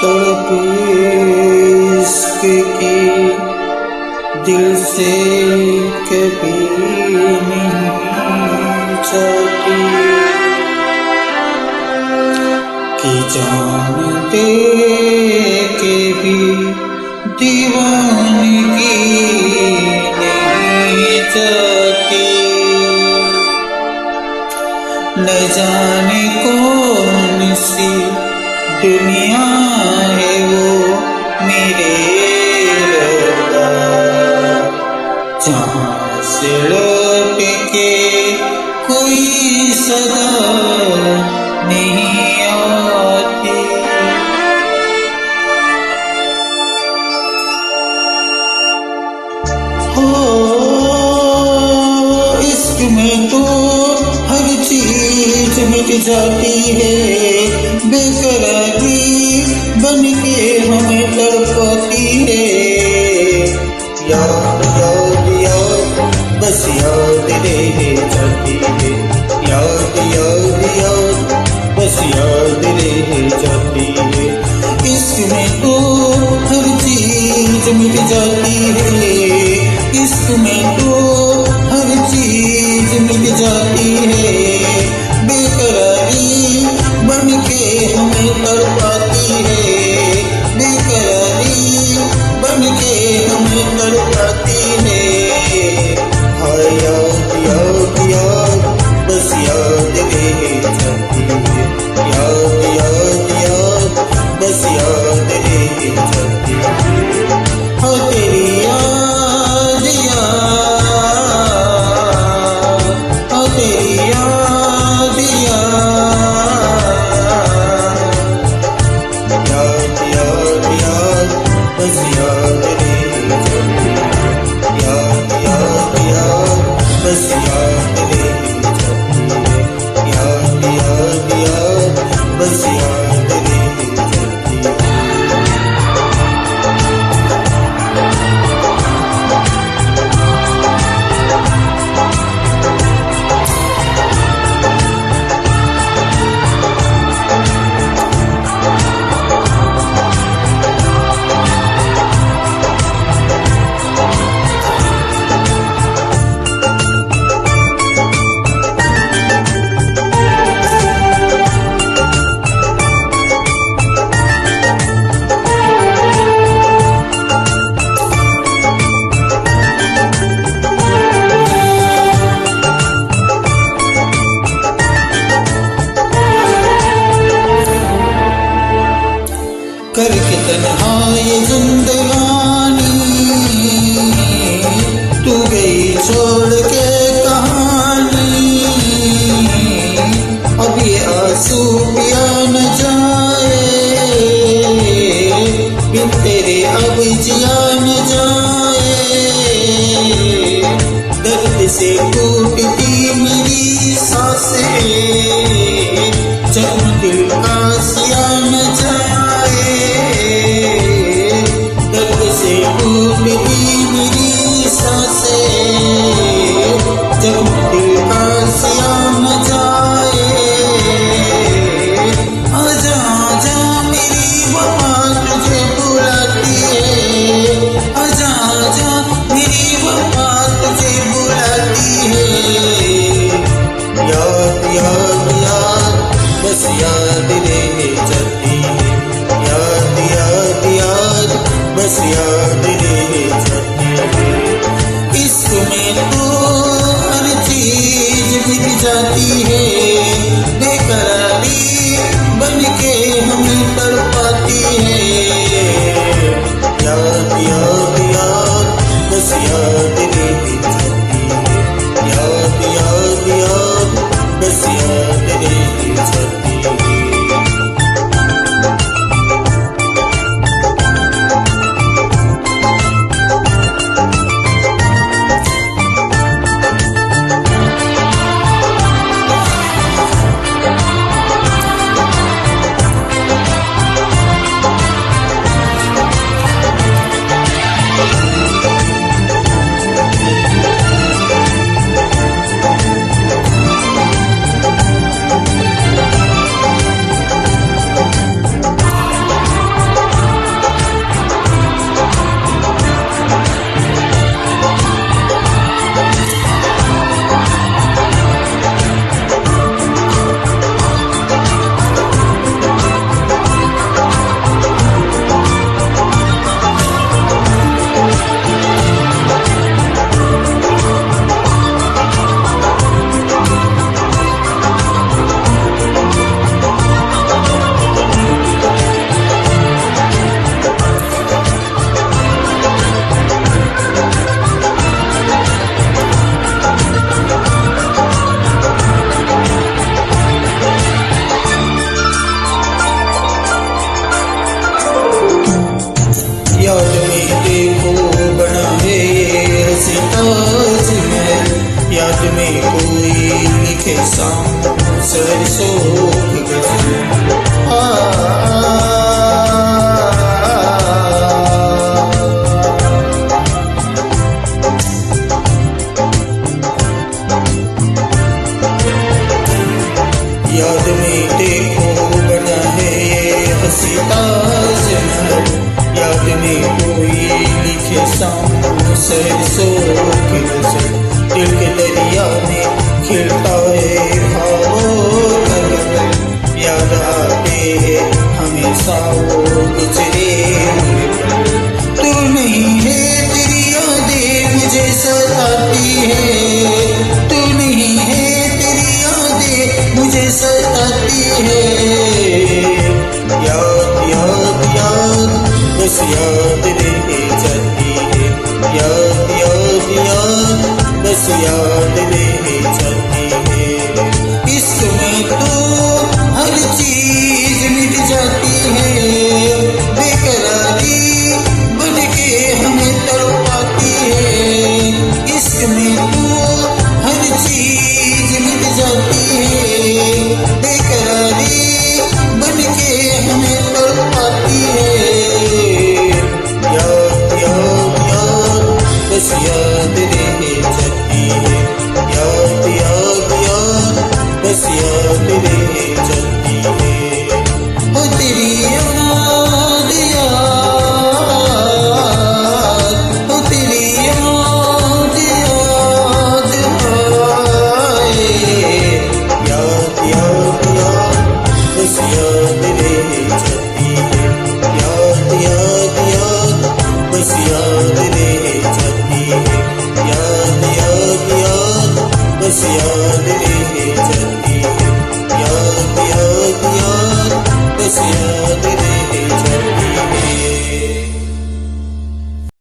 तड़प इश्क की दिल से कभी नहीं जाती कि जान दे के भी दीवानगी नहीं जाती। न जाने कौन सी दुनिया है वो मेरे रब्बा, जहाँ से लौट के कोई सदा नहीं आती। हो इश्क में तो हर चीज मिट जाती है, बेकरारी बन के हमें तड़पाती है। याद याद याद बस याद रह जाती है, याद याद याद बस याद रह जाती है। इश्क में तो हर चीज मिट जाती है, इश्क में तो हर चीज मिट जाती है, बेकरारी बन के हमें तड़पाती है, बेकरारी बन के हमें तड़पाती है। हाय याद याद याद बस याद रह जाती है, याद याद याद बस याद रह जाती है। हाँ तेरी याद याद, हाँ तेरी याद याद, याद याद बस याद रह जाती है, याद याद याद बस याद रह जाती है, याद याद याद बस याद रह जाती है। करके तन्हाई जिंदगानी तू गई छोड़ के कहानी, अब ये आंसू पिया न जाए, बिन तेरे अब जिया न जाए। दर्द से टूटती मेरी सांसें, जब दिल का सिया न जाए, दर्द से टूटती मेरी सांसें, जब दिल का सिया न जाए। आजा आजा मेरी वफा तुझे बुलाती है, आजा आजा मेरी वफा तुझे बुलाती है। याद याद याद बस याद रह जाती है, याद याद याद बस याद रह जाती है। इश्क में तो हर चीज मिट जाती है, बेकरारी बन के हमें तड़पाती है। याद याद याद बस याद रह जाती है, याद याद याद बस याद रह जाती है। सरसों की गजल। याद में देखो बना है ये हंसी ताज़, याद में कोई लिखे सामने सरसों की गजल। दिल के दरिया में खिलता है भावों का गगन, याद आते हैं हमेशा वो गुजरे हुए पल। तू नहीं है तेरी यादें मुझे सताती है, तू नहीं है तेरी यादें मुझे सताती है। याद याद याद बस याद रह जाती है, याद याद याद बस याद रह जाती है। इसमें तो हर चीज मिट जाती है, बेकरारी बन के हमें तड़पाती है। इसमें तो हर चीज मिट जाती है, बेकरारी बन के हमें तड़पाती है। याद याद याद बस याद रह जाती है, याद याद याद बस याद रह